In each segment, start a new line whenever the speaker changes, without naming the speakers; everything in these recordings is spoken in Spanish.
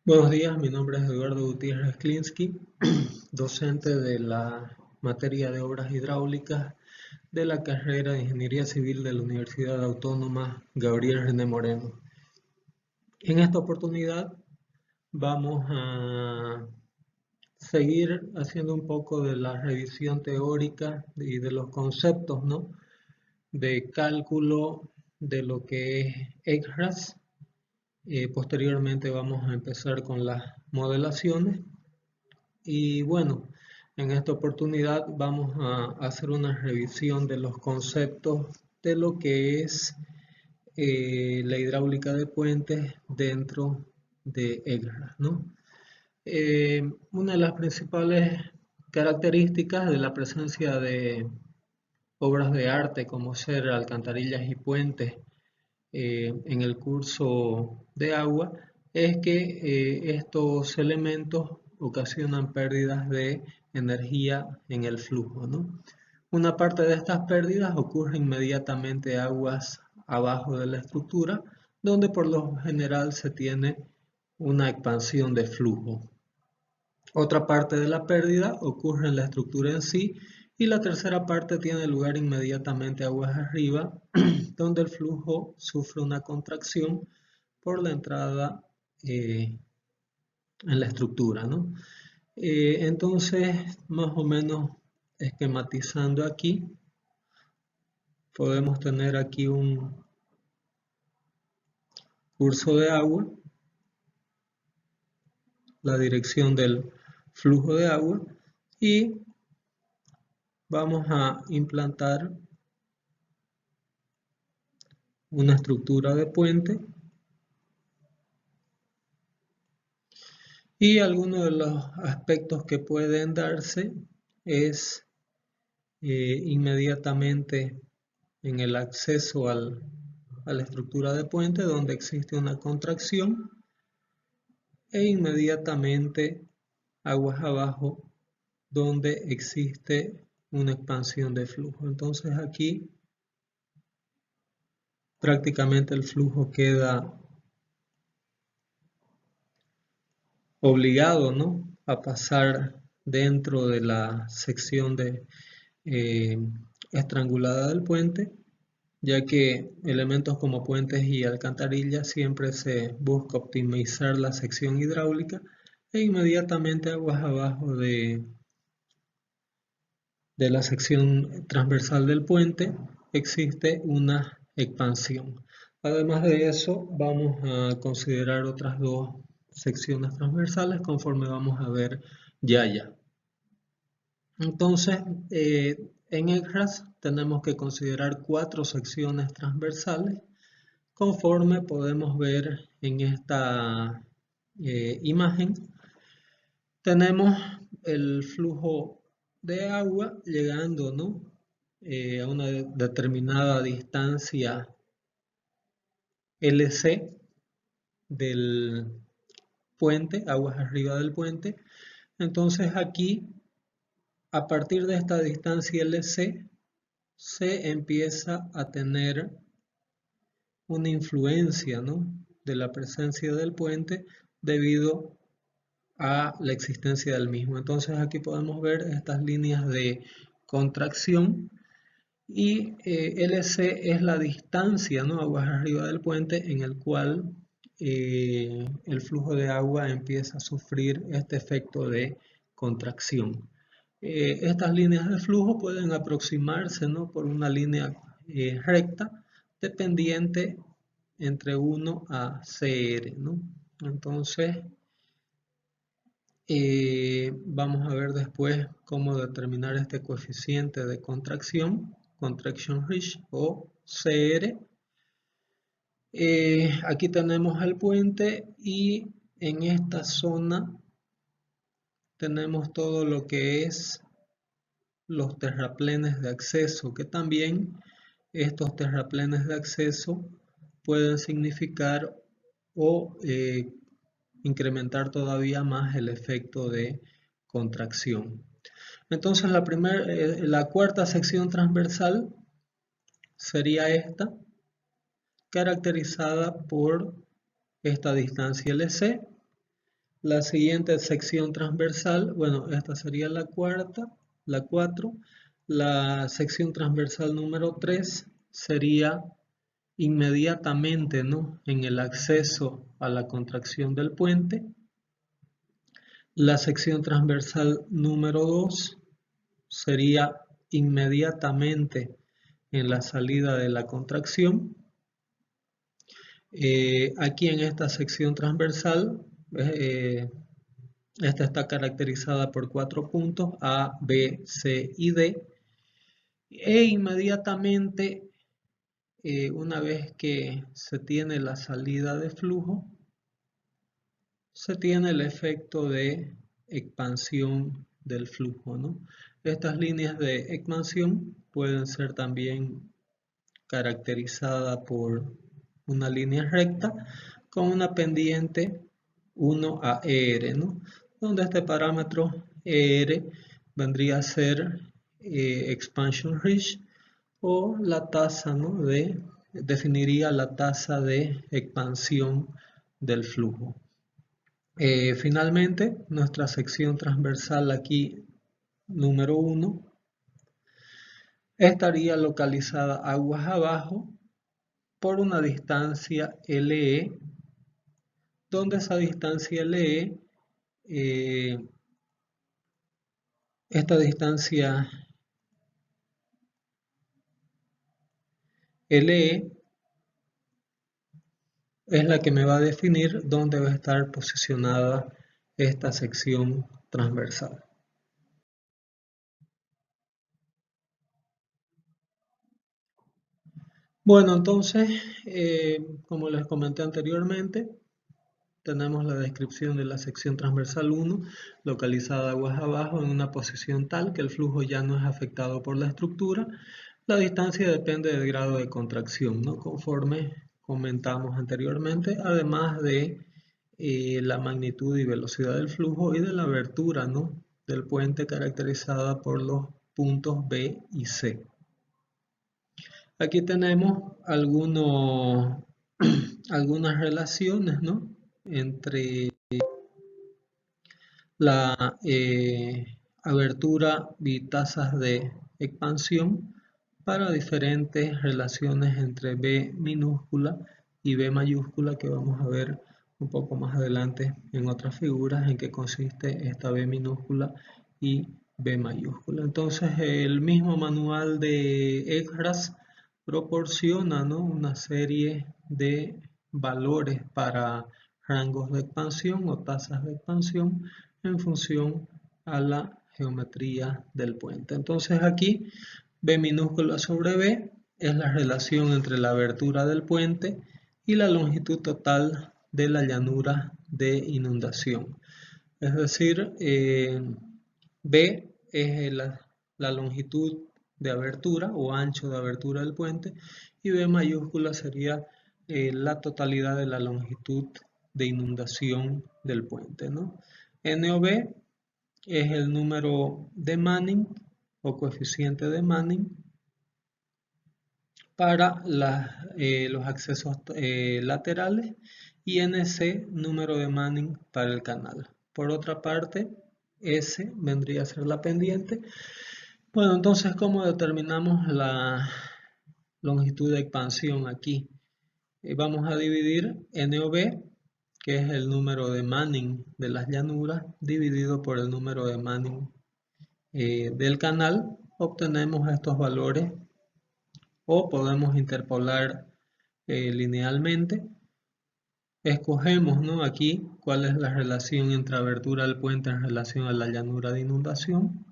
Buenos días, mi nombre es Eduardo Gutiérrez Klinsky, docente de la materia de obras hidráulicas de la carrera de Ingeniería Civil de la Universidad Autónoma Gabriel René Moreno. En esta oportunidad vamos a seguir haciendo un poco de la revisión teórica y de los conceptos, ¿no?, de cálculo de lo que es ECRAS. Posteriormente vamos a empezar con las modelaciones. Y bueno, en esta oportunidad vamos a hacer una revisión de los conceptos de lo que es la hidráulica de puentes dentro de EGRA, ¿no? Una de las principales características de la presencia de obras de arte como ser alcantarillas y puentes en el curso de agua es que estos elementos ocasionan pérdidas de energía en el flujo, ¿no? Una parte de estas pérdidas ocurre inmediatamente aguas abajo de la estructura, donde por lo general se tiene una expansión de flujo. Otra parte de la pérdida ocurre en la estructura en sí y la tercera parte tiene lugar inmediatamente aguas arriba, donde el flujo sufre una contracción por la entrada en la estructura, ¿no? Entonces, más o menos esquematizando aquí, podemos tener aquí un curso de agua, la dirección del flujo de agua y vamos a implantar una estructura de puente y algunos de los aspectos que pueden darse es inmediatamente en el acceso a la estructura de puente donde existe una contracción e inmediatamente aguas abajo donde existe una expansión de flujo. Entonces aquí prácticamente el flujo queda obligado, ¿no?, a pasar dentro de la sección de eh, estrangulada del puente, ya que elementos como puentes y alcantarillas siempre se busca optimizar la sección hidráulica e inmediatamente aguas abajo de la sección transversal del puente existe una expansión. Además de eso, vamos a considerar otras dos secciones transversales conforme vamos a ver ya. Entonces, en ECRAS tenemos que considerar cuatro secciones transversales conforme podemos ver en esta imagen. Tenemos el flujo de agua llegando, ¿no?, a una determinada distancia LC del puente, aguas arriba del puente. Entonces aquí, a partir de esta distancia LC, se empieza a tener una influencia, ¿no?, de la presencia del puente debido a la existencia del mismo. Entonces aquí podemos ver estas líneas de contracción y LC es la distancia, ¿no?, aguas arriba del puente en el cual el flujo de agua empieza a sufrir este efecto de contracción. Estas líneas de flujo pueden aproximarse, ¿no?, por una línea recta dependiente entre 1 a CR, ¿no? Entonces, vamos a ver después cómo determinar este coeficiente de contracción, contraction ridge o CR. Aquí tenemos el puente y en esta zona tenemos todo lo que es los terraplenes de acceso, que también estos terraplenes de acceso pueden significar o incrementar todavía más el efecto de contracción. Entonces la cuarta sección transversal sería esta, caracterizada por esta distancia LC La siguiente sección transversal, bueno, esta sería la cuarta, la 4. La sección transversal número 3 sería inmediatamente, ¿no?, en el acceso a la contracción del puente. La sección transversal número 2 sería inmediatamente en la salida de la contracción. Aquí en esta sección transversal, esta está caracterizada por 4 puntos, A, B, C y D. E inmediatamente, una vez que se tiene la salida de flujo, se tiene el efecto de expansión del flujo, ¿no? Estas líneas de expansión pueden ser también caracterizadas por una línea recta con una pendiente 1 a ER, ¿no?, donde este parámetro ER vendría a ser expansion reach, o la tasa, ¿no?, definiría la tasa de expansión del flujo. Finalmente, nuestra sección transversal aquí, número 1, estaría localizada aguas abajo por una distancia LE, donde esa distancia LE, esta distancia LE es la que me va a definir dónde va a estar posicionada esta sección transversal. Bueno, entonces, como les comenté anteriormente, tenemos la descripción de la sección transversal 1, localizada aguas abajo en una posición tal que el flujo ya no es afectado por la estructura. La distancia depende del grado de contracción, ¿no?, conforme comentamos anteriormente, además de la magnitud y velocidad del flujo y de la abertura, ¿no?, del puente, caracterizada por los puntos B y C. Aquí tenemos algunas relaciones, ¿no?, entre la abertura y tasas de expansión para diferentes relaciones entre B minúscula y B mayúscula, que vamos a ver un poco más adelante en otras figuras en qué consiste esta B minúscula y B mayúscula. Entonces, el mismo manual de ECRAS proporciona, ¿no?, una serie de valores para rangos de expansión o tasas de expansión en función a la geometría del puente. Entonces aquí B minúscula sobre B es la relación entre la abertura del puente y la longitud total de la llanura de inundación. Es decir, B es la longitud de abertura o ancho de abertura del puente, y B mayúscula sería la totalidad de la longitud de inundación del puente, ¿no? N o B es el número de Manning o coeficiente de Manning para los accesos laterales, y NC, número de Manning para el canal. Por otra parte, S vendría a ser la pendiente. Bueno, entonces, ¿cómo determinamos la longitud de expansión aquí? Vamos a dividir N o B, que es el número de Manning de las llanuras, dividido por el número de Manning del canal. Obtenemos estos valores, o podemos interpolar linealmente. Escogemos, ¿no?, aquí cuál es la relación entre abertura del puente en relación a la llanura de inundación,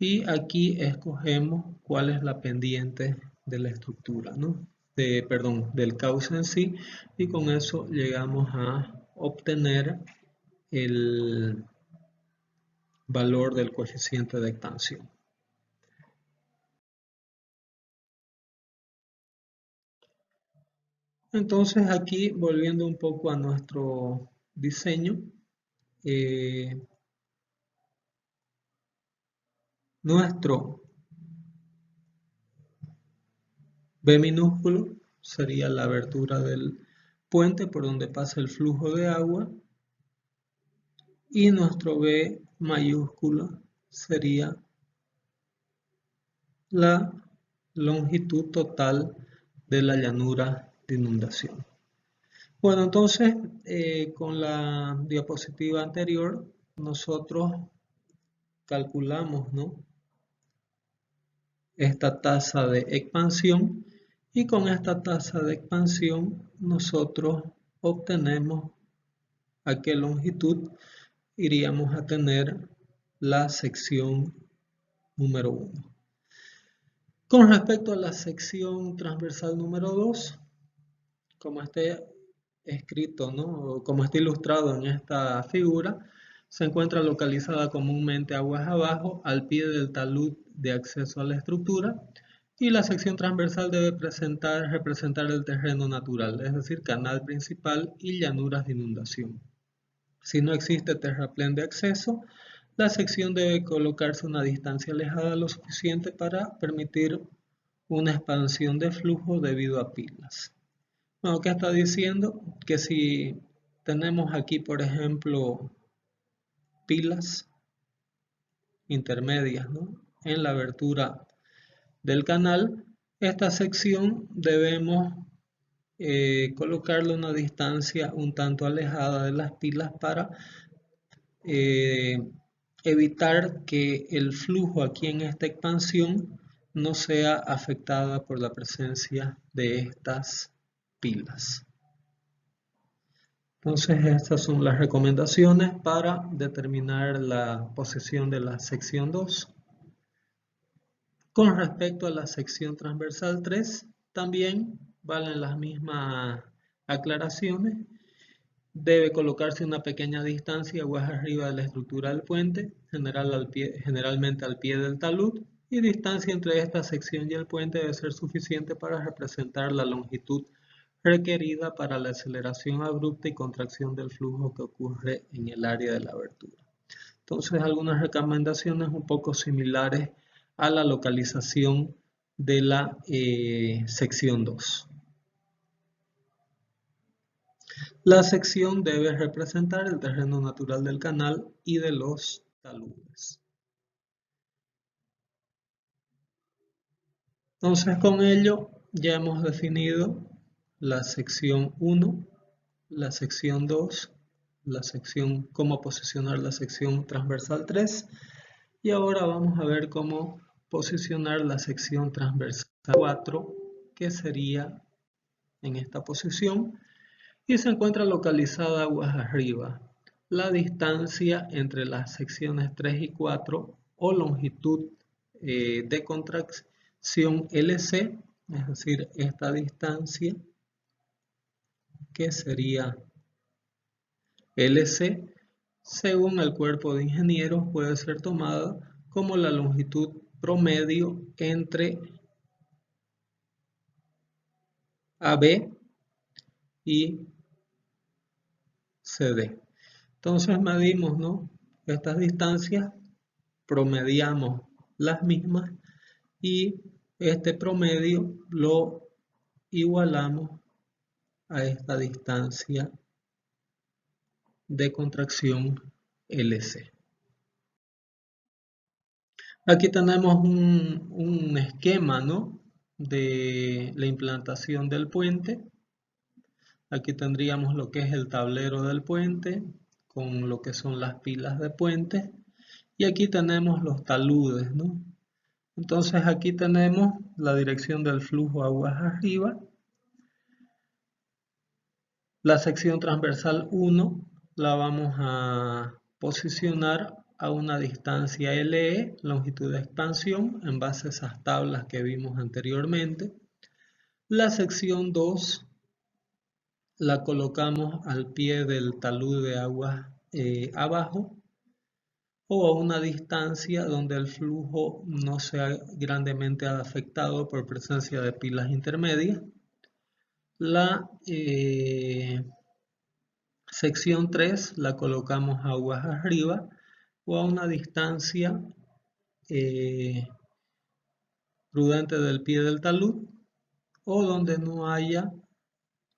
y aquí escogemos cuál es la pendiente de la estructura, ¿no?, del cauce en sí, y con eso llegamos a obtener el valor del coeficiente de expansión. Entonces, aquí, volviendo un poco a nuestro diseño, nuestro B minúsculo sería la abertura del puente por donde pasa el flujo de agua, y nuestro B mayúscula sería la longitud total de la llanura de inundación. Bueno, entonces con la diapositiva anterior nosotros calculamos, ¿no?, esta tasa de expansión, y con esta tasa de expansión nosotros obtenemos a qué longitud iríamos a tener la sección número 1. Con respecto a la sección transversal número 2, como está escrito, ¿no?, como está ilustrado en esta figura, se encuentra localizada comúnmente aguas abajo, al pie del talud de acceso a la estructura, y la sección transversal debe representar el terreno natural, es decir, canal principal y llanuras de inundación. Si no existe terraplén de acceso, la sección debe colocarse a una distancia alejada lo suficiente para permitir una expansión de flujo debido a pilas. Bueno, ¿qué está diciendo? Que si tenemos aquí, por ejemplo, pilas intermedias, ¿no?, en la abertura del canal, esta sección debemos colocarle una distancia un tanto alejada de las pilas para evitar que el flujo aquí en esta expansión no sea afectada por la presencia de estas pilas. Entonces estas son las recomendaciones para determinar la posición de la sección 2. Con respecto a la sección transversal 3, también valen las mismas aclaraciones. Debe colocarse una pequeña distancia aguas arriba de la estructura del puente, generalmente al pie del talud, y distancia entre esta sección y el puente debe ser suficiente para representar la longitud requerida para la aceleración abrupta y contracción del flujo que ocurre en el área de la abertura. Entonces, algunas recomendaciones un poco similares a la localización de la sección 2. La sección debe representar el terreno natural del canal y de los taludes. Entonces, con ello ya hemos definido la sección 1, la sección 2, cómo posicionar la sección transversal 3, y ahora vamos a ver cómo posicionar la sección transversal 4, que sería en esta posición, y se encuentra localizada aguas arriba. La distancia entre las secciones 3 y 4 o longitud de contracción LC, es decir, esta distancia que sería LC, según el cuerpo de ingenieros puede ser tomada como la longitud promedio entre AB y CD. Entonces medimos, ¿no?, estas distancias, promediamos las mismas y este promedio lo igualamos a esta distancia de contracción LC. Aquí tenemos un esquema, ¿no?, de la implantación del puente. Aquí tendríamos lo que es el tablero del puente con lo que son las pilas de puente, y aquí tenemos los taludes, ¿no? Entonces aquí tenemos la dirección del flujo aguas arriba. La sección transversal 1 la vamos a posicionar a una distancia LE, longitud de expansión, en base a esas tablas que vimos anteriormente. La sección 2 la colocamos al pie del talud de aguas abajo, o a una distancia donde el flujo no sea grandemente afectado por presencia de pilas intermedias. La sección 3 la colocamos aguas arriba o a una distancia prudente del pie del talud, o donde no haya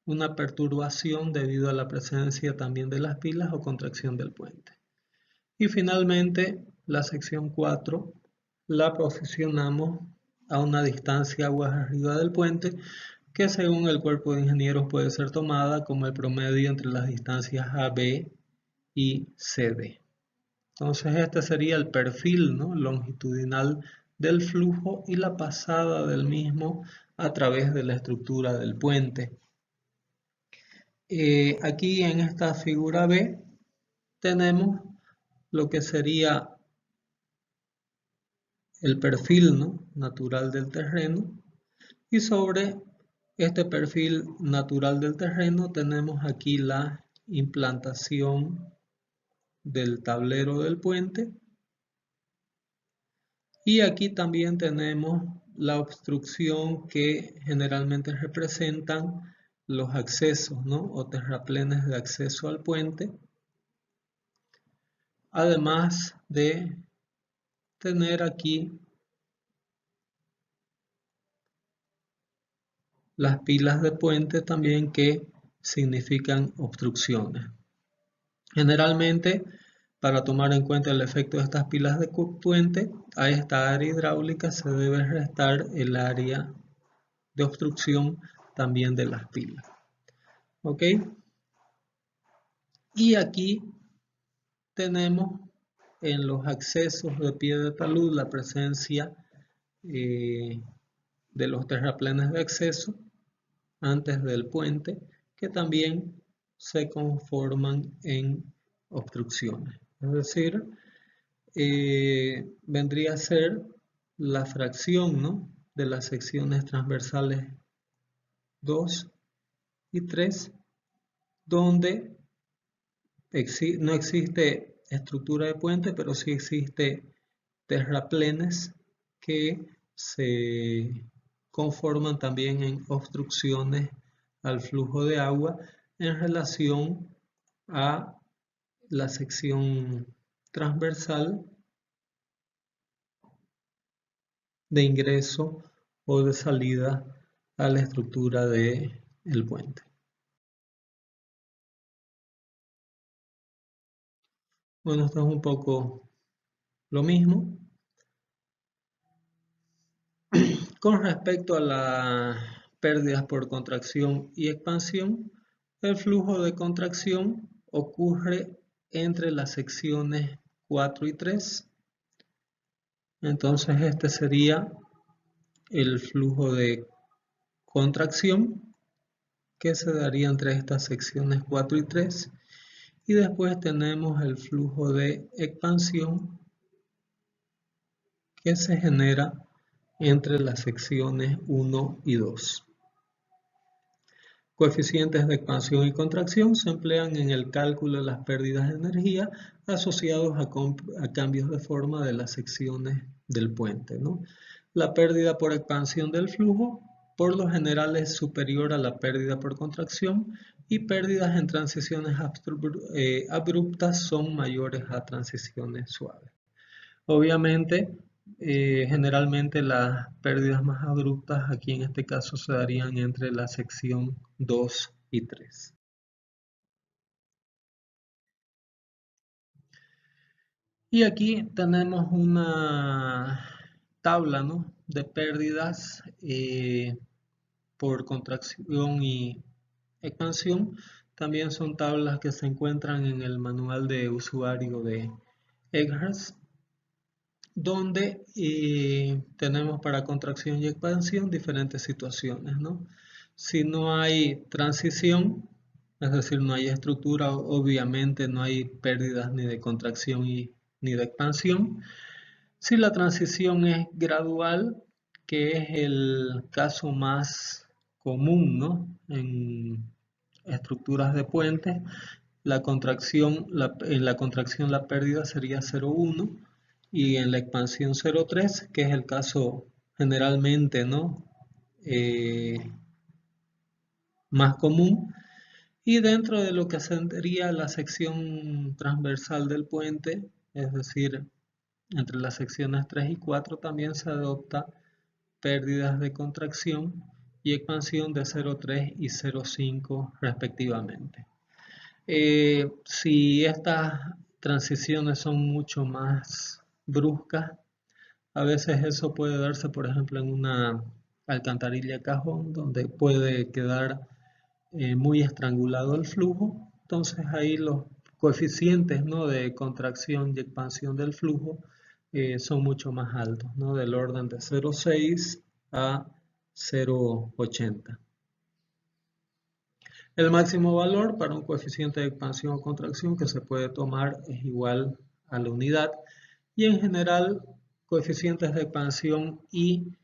una perturbación debido a la presencia también de las pilas o contracción del puente. Y finalmente, la sección 4 la posicionamos a una distancia aguas arriba del puente que según el cuerpo de ingenieros puede ser tomada como el promedio entre las distancias AB y CD. Entonces este sería el perfil, ¿no?, longitudinal del flujo y la pasada del mismo a través de la estructura del puente. Aquí en esta figura B tenemos lo que sería el perfil, ¿no?, natural del terreno, y sobre este perfil natural del terreno tenemos aquí la implantación del tablero del puente, y aquí también tenemos la obstrucción que generalmente representan los accesos, ¿no?, o terraplenes de acceso al puente, además de tener aquí las pilas de puente también que significan obstrucciones. Generalmente, para tomar en cuenta el efecto de estas pilas de puente, a esta área hidráulica se debe restar el área de obstrucción también de las pilas. ¿Ok? Y aquí tenemos en los accesos de pie de talud la presencia de los terraplenes de acceso antes del puente, que también se conforman en obstrucciones. Es decir, vendría a ser la fracción, ¿no?, de las secciones transversales 2 y 3, donde no existe estructura de puente, pero sí existe terraplenes que se conforman también en obstrucciones al flujo de agua en relación a la sección transversal de ingreso o de salida a la estructura del puente. Bueno, esto es un poco lo mismo. Con respecto a las pérdidas por contracción y expansión, el flujo de contracción ocurre entre las secciones 4 y 3. Entonces este sería el flujo de contracción que se daría entre estas secciones 4 y 3. Y después tenemos el flujo de expansión que se genera entre las secciones 1 y 2. Coeficientes de expansión y contracción se emplean en el cálculo de las pérdidas de energía asociados a cambios de forma de las secciones del puente, ¿no? La pérdida por expansión del flujo por lo general es superior a la pérdida por contracción, y pérdidas en transiciones abruptas son mayores a transiciones suaves. Obviamente, generalmente las pérdidas más abruptas aquí en este caso se darían entre la sección 2 y 3. Y aquí tenemos una tabla, ¿no?, de pérdidas por contracción y expansión. También son tablas que se encuentran en el manual de usuario de Eghers, donde tenemos para contracción y expansión diferentes situaciones, ¿no? Si no hay transición, es decir, no hay estructura, obviamente no hay pérdidas ni de contracción ni de expansión. Si la transición es gradual, que es el caso más común, ¿no?, en estructuras de puentes, en la contracción la pérdida sería 0,1 y en la expansión 0,3, que es el caso generalmente, ¿no?, más común. Y dentro de lo que sería la sección transversal del puente, es decir, entre las secciones 3 y 4, también se adopta pérdidas de contracción y expansión de 0,3 y 0,5 respectivamente. Si estas transiciones son mucho más bruscas. A veces eso puede darse, por ejemplo, en una alcantarilla cajón, donde puede quedar muy estrangulado el flujo. Entonces ahí los coeficientes, ¿no?, de contracción y expansión del flujo son mucho más altos, ¿no?, del orden de 0,6 a 0,80. El máximo valor para un coeficiente de expansión o contracción que se puede tomar es igual a la unidad, y en general coeficientes de expansión y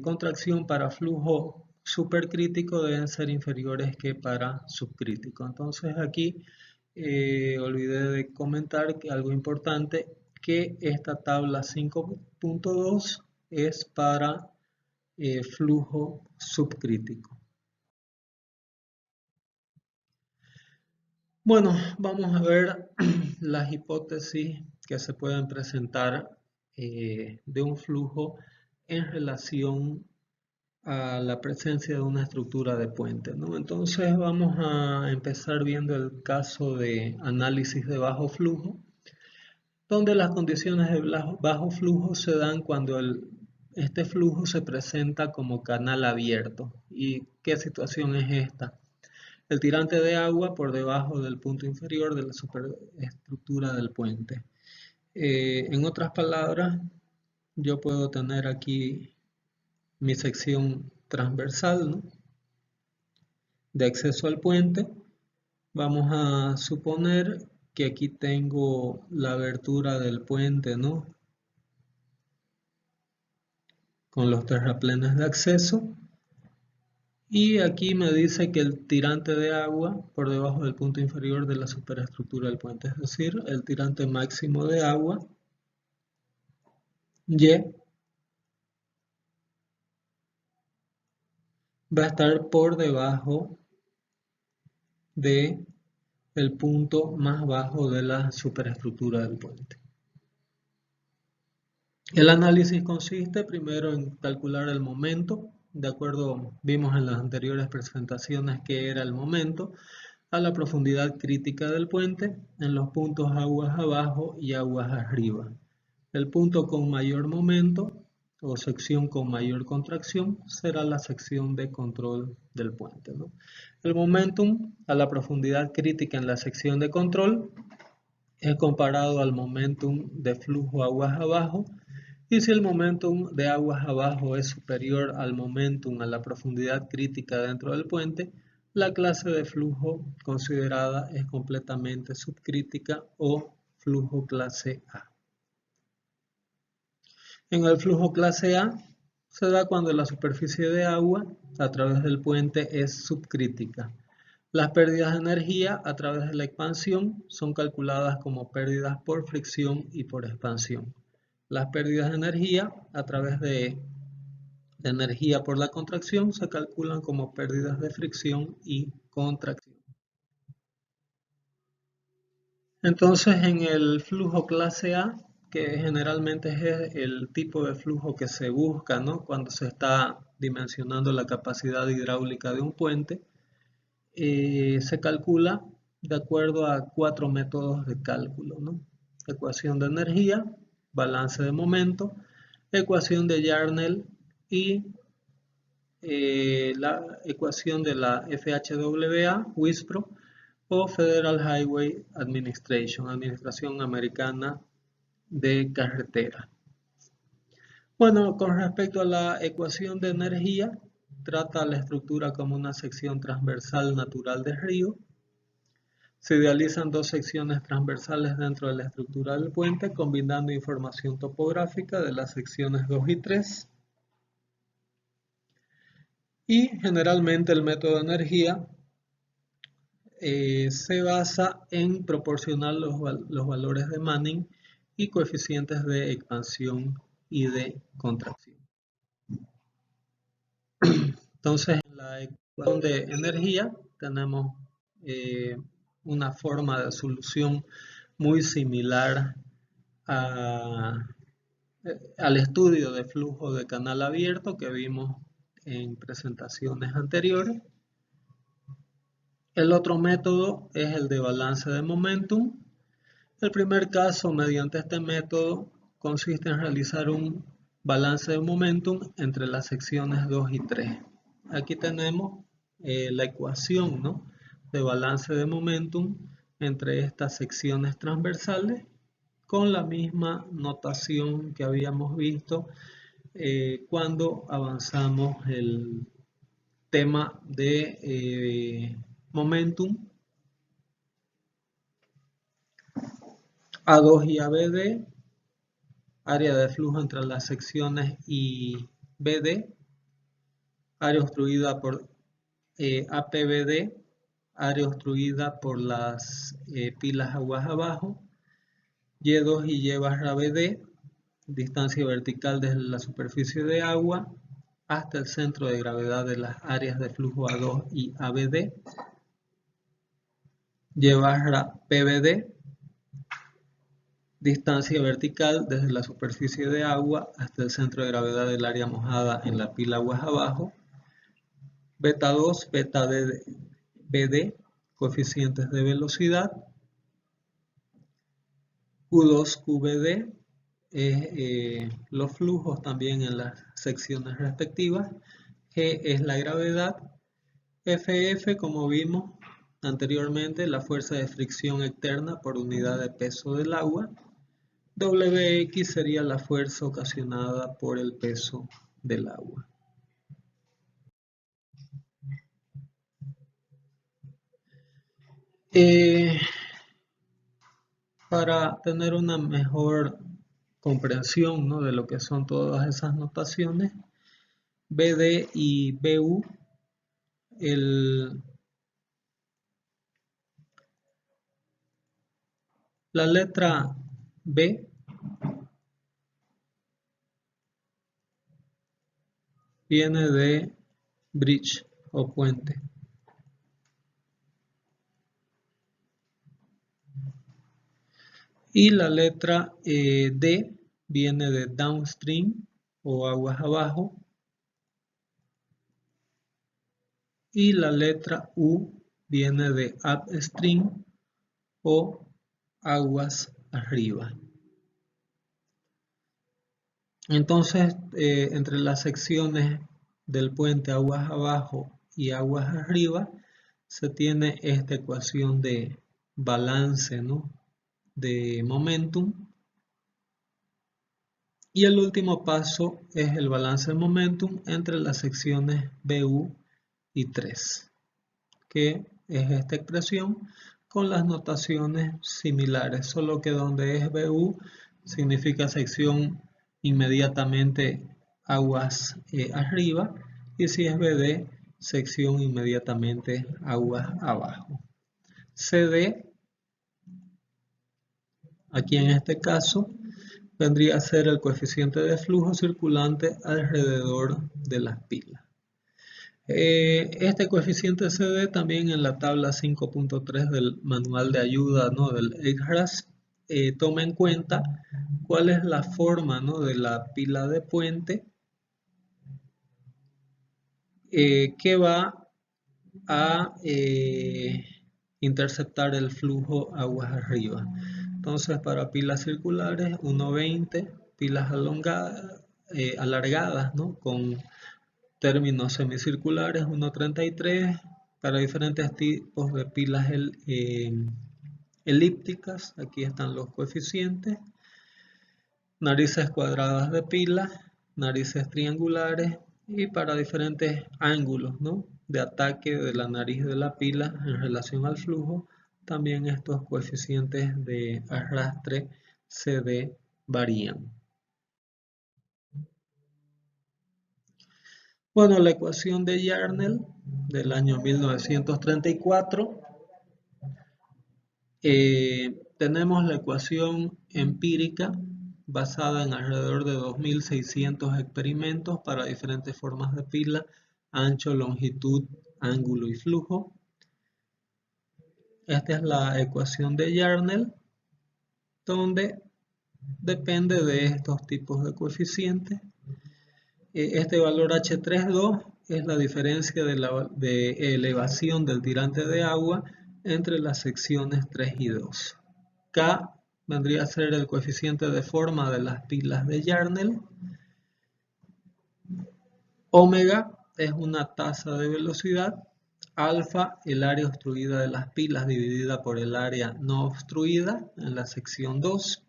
contracción para flujo supercrítico deben ser inferiores que para subcrítico. Entonces aquí olvidé de comentar que algo importante, que esta tabla 5.2 es para flujo subcrítico. Bueno, vamos a ver las hipótesis que se pueden presentar de un flujo en relación a la presencia de una estructura de puente, ¿no? Entonces vamos a empezar viendo el caso de análisis de bajo flujo, donde las condiciones de bajo flujo se dan cuando este flujo se presenta como canal abierto. ¿Y qué situación es esta? El tirante de agua por debajo del punto inferior de la superestructura del puente. En otras palabras, yo puedo tener aquí mi sección transversal, ¿no?, de acceso al puente. Vamos a suponer que aquí tengo la abertura del puente, ¿no?, con los terraplenes de acceso. Y aquí me dice que el tirante de agua por debajo del punto inferior de la superestructura del puente, es decir, el tirante máximo de agua, Y, va a estar por debajo de el punto más bajo de la superestructura del puente. El análisis consiste primero en calcular el momento. De acuerdo, vimos en las anteriores presentaciones que era el momento a la profundidad crítica del puente en los puntos aguas abajo y aguas arriba. El punto con mayor momento o sección con mayor contracción será la sección de control del puente, ¿no? El momentum a la profundidad crítica en la sección de control es comparado al momentum de flujo aguas abajo, y si el momentum de aguas abajo es superior al momentum a la profundidad crítica dentro del puente, la clase de flujo considerada es completamente subcrítica o flujo clase A. En el flujo clase A se da cuando la superficie de agua a través del puente es subcrítica. Las pérdidas de energía a través de la expansión son calculadas como pérdidas por fricción y por expansión. Las pérdidas de energía a través de energía por la contracción se calculan como pérdidas de fricción y contracción. Entonces, en el flujo clase A, que generalmente es el tipo de flujo que se busca, ¿no?, cuando se está dimensionando la capacidad hidráulica de un puente, se calcula de acuerdo a 4 métodos de cálculo, ¿no? Ecuación de energía, balance de momento, ecuación de Yarnell y la ecuación de la FHWA, WISPRO, o Federal Highway Administration, Administración Americana de Carretera. Bueno, con respecto a la ecuación de energía, trata la estructura como una sección transversal natural de río. Se idealizan dos secciones transversales dentro de la estructura del puente, combinando información topográfica de las secciones 2 y 3. Y generalmente el método de energía se basa en proporcionar los valores de Manning y coeficientes de expansión y de contracción. Entonces, en la ecuación de energía tenemos una forma de solución muy similar al estudio de flujo de canal abierto que vimos en presentaciones anteriores. El otro método es el de balance de momentum. El primer caso, mediante este método, consiste en realizar un balance de momentum entre las secciones 2 y 3. Aquí tenemos la ecuación, ¿no?, de balance de momentum entre estas secciones transversales con la misma notación que habíamos visto cuando avanzamos el tema de momentum A2 y ABD, área de flujo entre las secciones y BD, área obstruida por APBD, área obstruida por las pilas aguas abajo, Y2 y Y/BD, distancia vertical desde la superficie de agua hasta el centro de gravedad de las áreas de flujo A2 y ABD, Y/PBD, distancia vertical desde la superficie de agua hasta el centro de gravedad del área mojada en la pila aguas abajo, beta 2, beta BD, coeficientes de velocidad, Q2, QBD, los flujos también en las secciones respectivas, G es la gravedad, FF, como vimos anteriormente, la fuerza de fricción externa por unidad de peso del agua, WX sería la fuerza ocasionada por el peso del agua. Para tener una mejor comprensión, ¿no?, de lo que son todas esas notaciones, BD y BU, la letra B viene de bridge o puente. Y la letra D viene de downstream o aguas abajo. Y la letra U viene de upstream o aguas arriba. Entonces, entre las secciones del puente aguas abajo y aguas arriba, se tiene esta ecuación de balance, ¿no?, de momentum. Y el último paso es el balance de momentum entre las secciones BU y 3, que es esta expresión con las notaciones similares, solo que donde es BU significa sección inmediatamente aguas arriba, y si es BD, sección inmediatamente aguas abajo. CD, aquí en este caso, vendría a ser el coeficiente de flujo circulante alrededor de las pilas. Este coeficiente CD también en la tabla 5.3 del manual de ayuda, ¿no?, del EGRAS, toma en cuenta cuál es la forma, ¿no?, de la pila de puente que va a interceptar el flujo aguas arriba. Entonces, para pilas circulares, 1.20, pilas alargadas, ¿no?, con términos semicirculares, 1.33, para diferentes tipos de pilas elípticas, aquí están los coeficientes, narices cuadradas de pilas, narices triangulares, y para diferentes ángulos, ¿no?, de ataque de la nariz de la pila en relación al flujo, también estos coeficientes de arrastre CD varían. Bueno, la ecuación de Yarnell del año 1934, tenemos la ecuación empírica basada en alrededor de 2.600 experimentos para diferentes formas de pila, ancho, longitud, ángulo y flujo. Esta es la ecuación de Yarnell, donde depende de estos tipos de coeficientes. Este valor H32 es la diferencia de elevación del tirante de agua entre las secciones 3 y 2. K vendría a ser el coeficiente de forma de las pilas de Yarnell. Omega es una tasa de velocidad. Alfa, el área obstruida de las pilas dividida por el área no obstruida en la sección 2.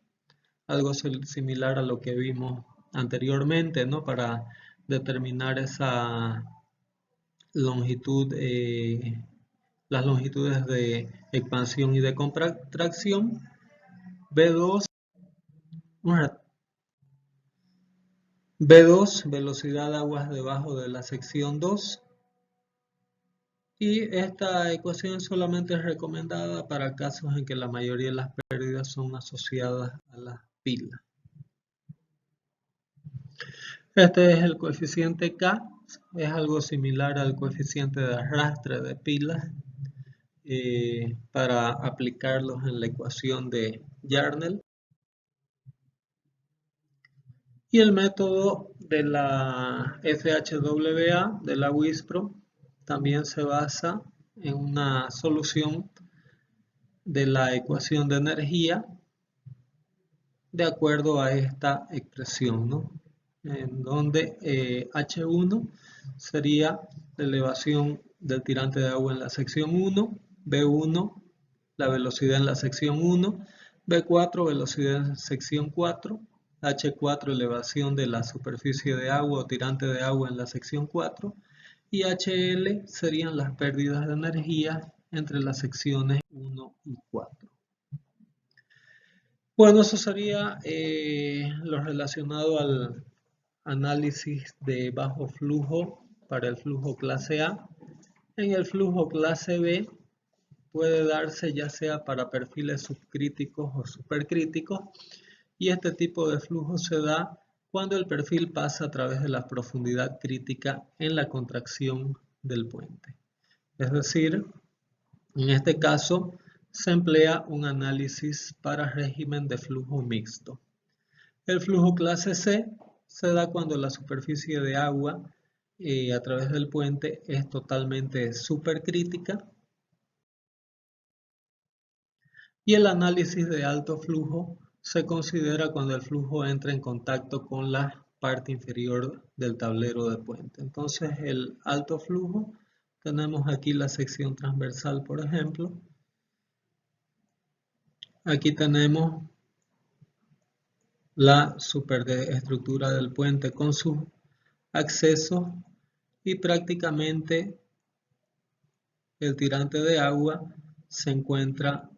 Algo similar a lo que vimos anteriormente, ¿no? Para determinar esa longitud, las longitudes de expansión y de contracción. B2, velocidad de aguas debajo de la sección 2. Y esta ecuación solamente es recomendada para casos en que la mayoría de las pérdidas son asociadas a las pilas. Este es el coeficiente K, es algo similar al coeficiente de arrastre de pilas para aplicarlos en la ecuación de Yarnell. Y el método de la FHWA, de la WISPRO, también se basa en una solución de la ecuación de energía de acuerdo a esta expresión, ¿no? En donde H1 sería la elevación del tirante de agua en la sección 1, B1 la velocidad en la sección 1, B4 velocidad en la sección 4, H4 elevación de la superficie de agua o tirante de agua en la sección 4 y HL serían las pérdidas de energía entre las secciones 1 y 4. Bueno, eso sería lo relacionado al análisis de bajo flujo para el flujo clase A. En el flujo clase B puede darse ya sea para perfiles subcríticos o supercríticos y este tipo de flujo se da cuando el perfil pasa a través de la profundidad crítica en la contracción del puente. Es decir, en este caso se emplea un análisis para régimen de flujo mixto. El flujo clase C se da cuando la superficie de agua a través del puente es totalmente supercrítica. Y el análisis de alto flujo se considera cuando el flujo entra en contacto con la parte inferior del tablero de puente. Entonces el alto flujo, tenemos aquí la sección transversal, por ejemplo. Aquí tenemos la superestructura del puente con sus accesos y prácticamente el tirante de agua se encuentra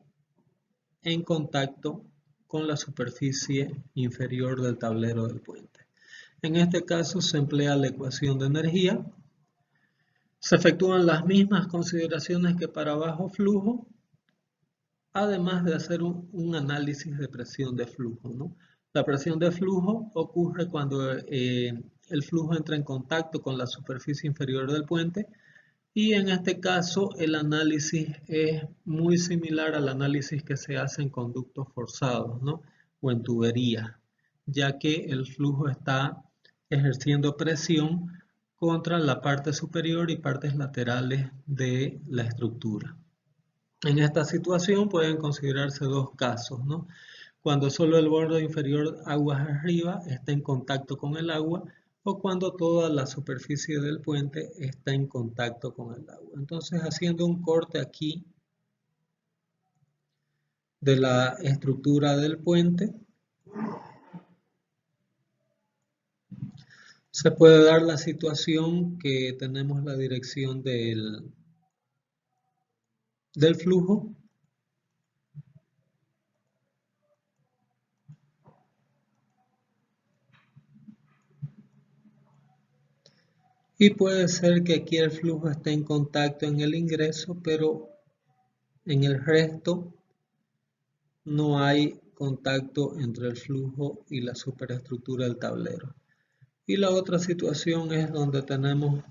en contacto con la superficie inferior del tablero del puente. En este caso se emplea la ecuación de energía. Se efectúan las mismas consideraciones que para bajo flujo, además de hacer un análisis de presión de flujo, ¿no? La presión de flujo ocurre cuando el flujo entra en contacto con la superficie inferior del puente y en este caso el análisis es muy similar al análisis que se hace en conductos forzados, ¿no? O en tuberías, ya que el flujo está ejerciendo presión contra la parte superior y partes laterales de la estructura. En esta situación pueden considerarse dos casos, ¿no? Cuando solo el borde inferior aguas arriba está en contacto con el agua o cuando toda la superficie del puente está en contacto con el agua. Entonces, haciendo un corte aquí de la estructura del puente, se puede dar la situación que tenemos la dirección del flujo y puede ser que aquí el flujo esté en contacto en el ingreso, pero en el resto no hay contacto entre el flujo y la superestructura del tablero. Y la otra situación es donde tenemos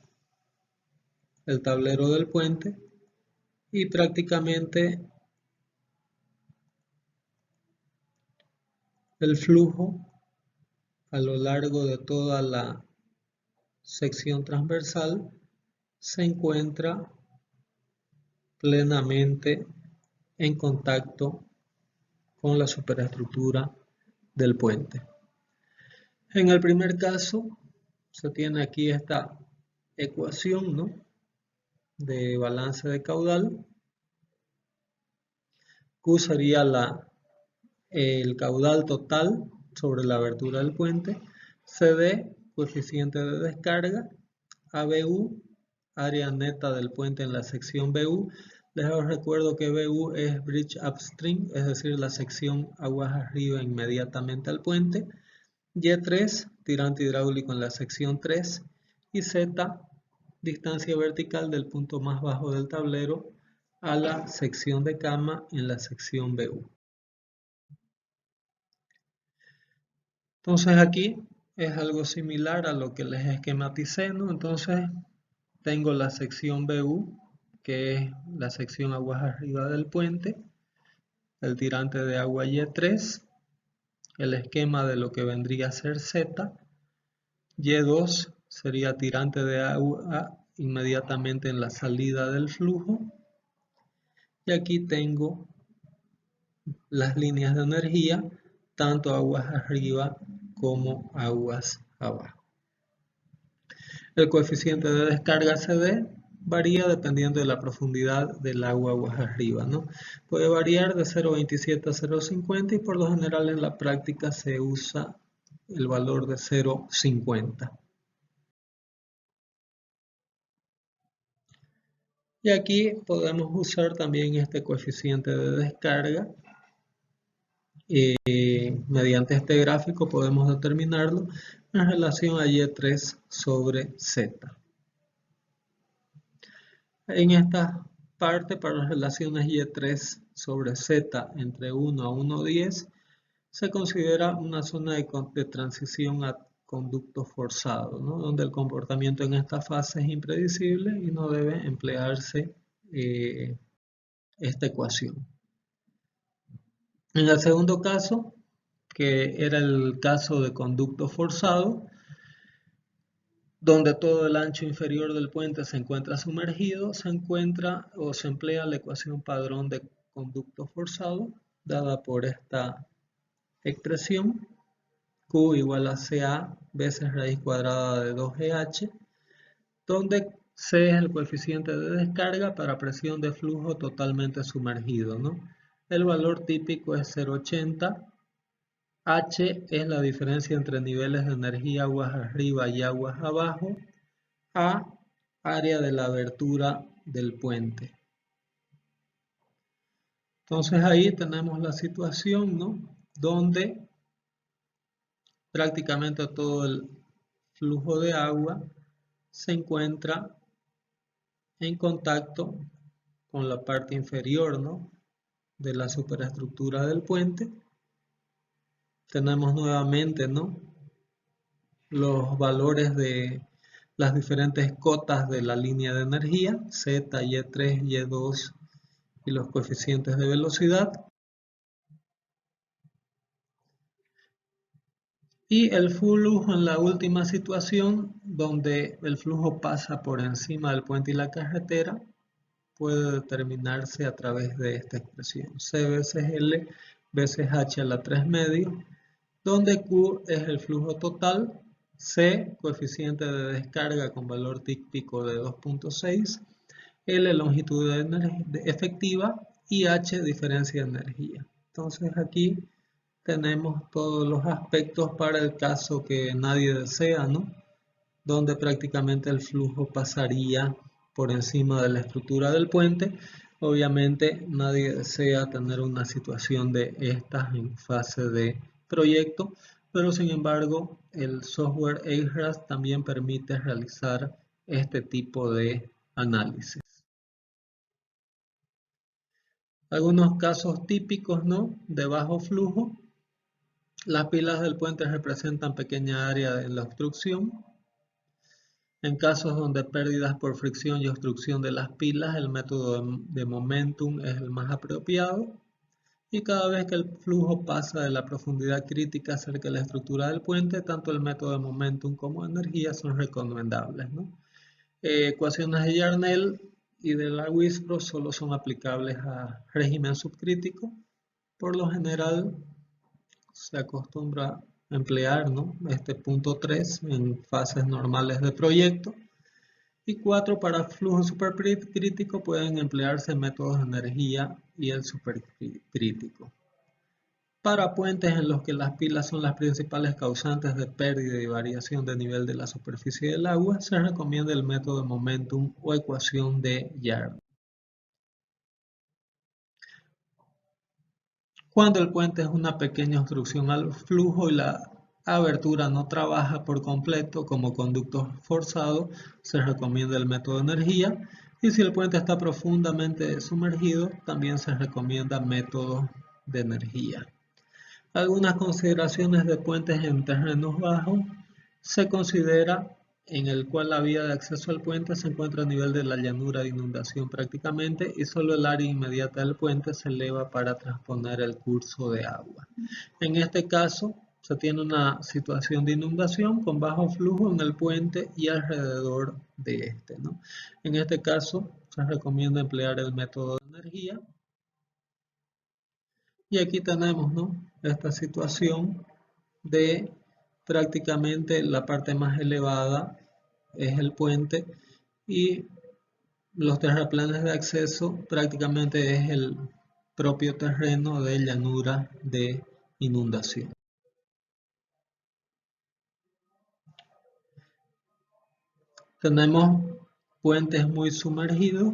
el tablero del puente y prácticamente el flujo a lo largo de toda la sección transversal se encuentra plenamente en contacto con la superestructura del puente. En el primer caso, se tiene aquí esta ecuación, ¿no?, de balance de caudal. Q sería el caudal total sobre la abertura del puente, CD, coeficiente de descarga, ABU, área neta del puente en la sección BU. Les recuerdo que BU es Bridge Upstream, es decir, la sección aguas arriba inmediatamente al puente. Y3, tirante hidráulico en la sección 3. Y Z, distancia vertical del punto más bajo del tablero a la sección de cama en la sección BU. Entonces aquí es algo similar a lo que les esquematicé, ¿no? Entonces tengo la sección BU, que es la sección aguas arriba del puente, el tirante de agua Y3, el esquema de lo que vendría a ser Z, Y2 sería tirante de agua inmediatamente en la salida del flujo, y aquí tengo las líneas de energía, tanto aguas arriba como aguas abajo. El coeficiente de descarga CD varía dependiendo de la profundidad del agua aguas arriba, ¿no? Puede variar de 0.27 a 0.50 y por lo general en la práctica se usa el valor de 0.50. Y aquí podemos usar también este coeficiente de descarga. Mediante este gráfico podemos determinarlo en relación a Y3 sobre Z. En esta parte, para las relaciones Y3 sobre Z entre 1 a 1,10, se considera una zona de transición a conducto forzado, ¿no?, donde el comportamiento en esta fase es impredecible y no debe emplearse esta ecuación. En el segundo caso, que era el caso de conducto forzado, donde todo el ancho inferior del puente se encuentra sumergido, se encuentra o se emplea la ecuación padrón de conducto forzado, dada por esta expresión, Q igual a CA veces raíz cuadrada de 2GH, donde C es el coeficiente de descarga para presión de flujo totalmente sumergido, ¿no? El valor típico es 0.80. H es la diferencia entre niveles de energía aguas arriba y aguas abajo. A, área de la abertura del puente. Entonces ahí tenemos la situación, ¿no?, donde prácticamente todo el flujo de agua se encuentra en contacto con la parte inferior, ¿no?, de la superestructura del puente. Tenemos nuevamente, ¿no?, los valores de las diferentes cotas de la línea de energía, Z, Y3, Y2 y los coeficientes de velocidad. Y el flujo en la última situación, donde el flujo pasa por encima del puente y la carretera, puede determinarse a través de esta expresión, C veces L veces H a la 3 medios, donde Q es el flujo total, C, coeficiente de descarga con valor típico de 2.6, L, longitud efectiva y H, diferencia de energía. Entonces aquí tenemos todos los aspectos para el caso que nadie desea, ¿no?, donde prácticamente el flujo pasaría por encima de la estructura del puente. Obviamente nadie desea tener una situación de estas en fase de proyecto, pero sin embargo el software EIRAS también permite realizar este tipo de análisis. Algunos casos típicos, ¿no?, de bajo flujo. Las pilas del puente representan pequeña área de la obstrucción. En casos donde pérdidas por fricción y obstrucción de las pilas, el método de momentum es el más apropiado. Y cada vez que el flujo pasa de la profundidad crítica cerca de la estructura del puente, tanto el método de momentum como energía son recomendables, ¿no? Ecuaciones de Yarnell y de la WISPRO solo son aplicables a régimen subcrítico. Por lo general se acostumbra a emplear, ¿no?, este punto 3 en fases normales de proyecto. Y 4, para flujo supercrítico pueden emplearse métodos de energía y el supercrítico. Para puentes en los que las pilas son las principales causantes de pérdida y variación de nivel de la superficie del agua, se recomienda el método de momentum o ecuación de Yarn. Cuando el puente es una pequeña obstrucción al flujo y la abertura no trabaja por completo como conducto forzado, se recomienda el método de energía. Y si el puente está profundamente sumergido, también se recomienda método de energía. Algunas consideraciones de puentes en terrenos bajos: se considera en el cual la vía de acceso al puente se encuentra a nivel de la llanura de inundación prácticamente y solo el área inmediata del puente se eleva para transponer el curso de agua. En este caso, se tiene una situación de inundación con bajo flujo en el puente y alrededor de este, ¿no? En este caso, se recomienda emplear el método de energía. Y aquí tenemos, ¿no?, esta situación de prácticamente la parte más elevada es el puente y los terraplenes de acceso prácticamente es el propio terreno de llanura de inundación. Tenemos puentes muy sumergidos.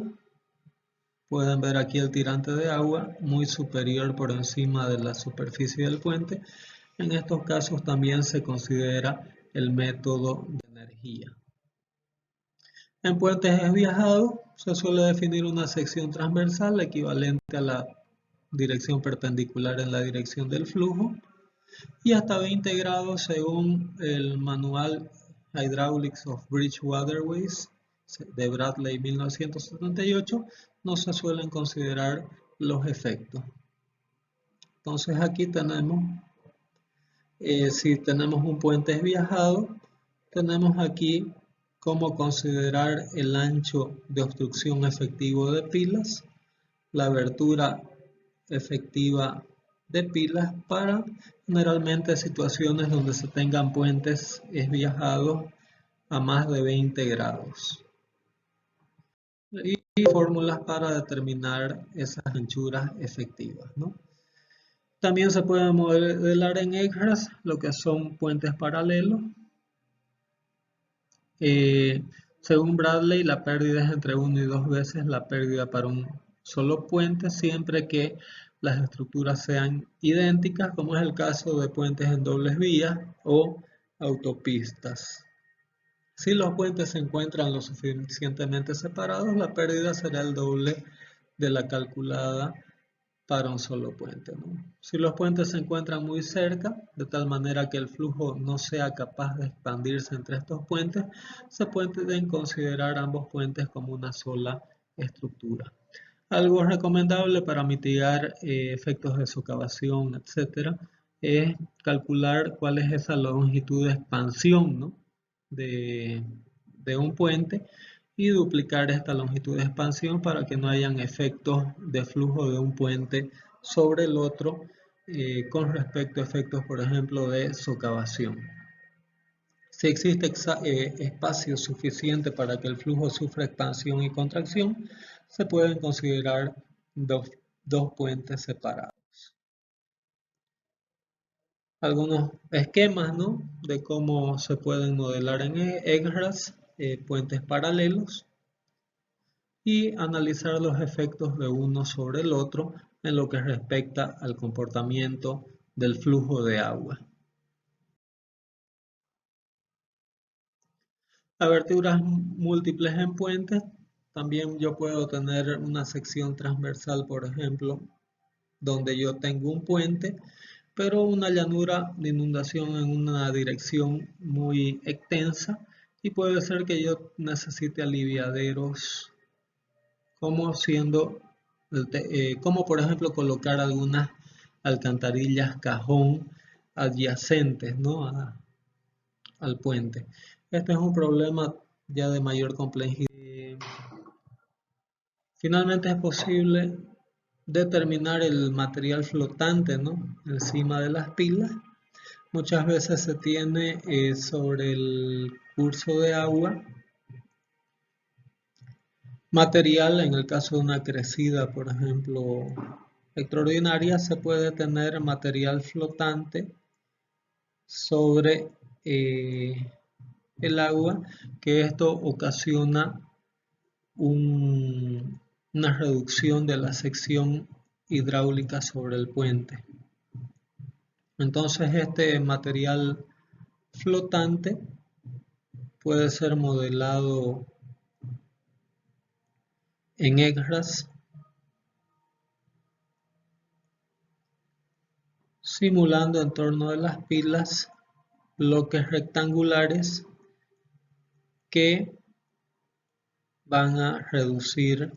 Pueden ver aquí el tirante de agua muy superior por encima de la superficie del puente. En estos casos también se considera el método de energía. En puentes esviajados se suele definir una sección transversal equivalente a la dirección perpendicular en la dirección del flujo y hasta 20 grados según el manual Hydraulics of Bridge Waterways de Bradley 1978, no se suelen considerar los efectos. Entonces aquí tenemos, si tenemos un puente esviajado, tenemos aquí cómo considerar el ancho de obstrucción efectivo de pilas, la abertura efectiva de pilas para generalmente situaciones donde se tengan puentes esviajados a más de 20 grados. Y fórmulas para determinar esas anchuras efectivas, ¿no? También se puede modelar en Eggers lo que son puentes paralelos. Según Bradley, la pérdida es entre 1 y 2 veces la pérdida para un solo puente, siempre que las estructuras sean idénticas, como es el caso de puentes en dobles vías o autopistas. Si los puentes se encuentran lo suficientemente separados, la pérdida será el doble de la calculada para un solo puente, ¿no? Si los puentes se encuentran muy cerca, de tal manera que el flujo no sea capaz de expandirse entre estos puentes, se pueden considerar ambos puentes como una sola estructura. Algo recomendable para mitigar efectos de socavación, etc., es calcular cuál es esa longitud de expansión, ¿no?, de un puente y duplicar esta longitud de expansión para que no hayan efectos de flujo de un puente sobre el otro con respecto a efectos, por ejemplo, de socavación. Si existe espacio suficiente para que el flujo sufra expansión y contracción, se pueden considerar dos puentes separados. Algunos esquemas, ¿no?, de cómo se pueden modelar en Eggers puentes paralelos y analizar los efectos de uno sobre el otro en lo que respecta al comportamiento del flujo de agua. Aberturas múltiples en puentes. También yo puedo tener una sección transversal, por ejemplo, donde yo tengo un puente, pero una llanura de inundación en una dirección muy extensa y puede ser que yo necesite aliviaderos como por ejemplo colocar algunas alcantarillas cajón adyacentes, ¿no?, al puente. Este es un problema ya de mayor complejidad. Finalmente es posible determinar el material flotante, ¿no?, encima de las pilas. Muchas veces se tiene sobre el curso de agua material. En el caso de una crecida, por ejemplo, extraordinaria, se puede tener material flotante sobre el agua, que esto ocasiona una reducción de la sección hidráulica sobre el puente. Entonces este material flotante puede ser modelado en EGRAS, simulando en torno de las pilas bloques rectangulares que van a reducir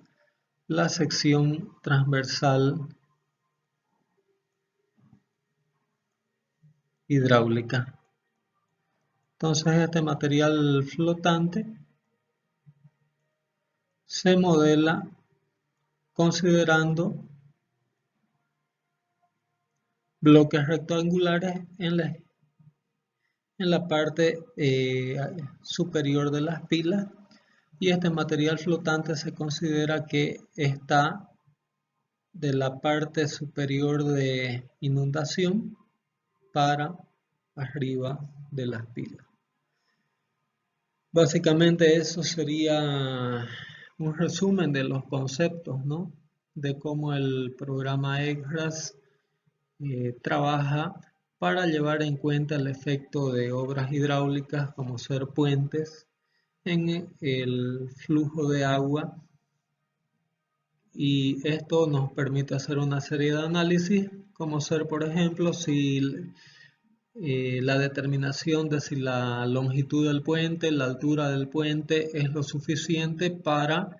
la sección transversal hidráulica. Entonces este material flotante se modela considerando bloques rectangulares en la parte superior de las pilas, y este material flotante se considera que está de la parte superior de inundación para arriba de las pilas. Básicamente eso sería un resumen de los conceptos, ¿no?, de cómo el programa EGRAS trabaja para llevar en cuenta el efecto de obras hidráulicas como ser puentes en el flujo de agua, y esto nos permite hacer una serie de análisis, como ser, por ejemplo, si la determinación de si la longitud del puente, la altura del puente es lo suficiente para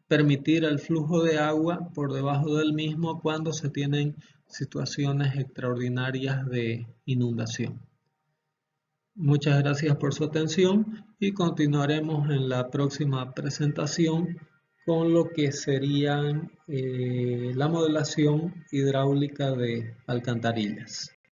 permitir el flujo de agua por debajo del mismo cuando se tienen situaciones extraordinarias de inundación. Muchas gracias por su atención y continuaremos en la próxima presentación con lo que serían la modelación hidráulica de alcantarillas.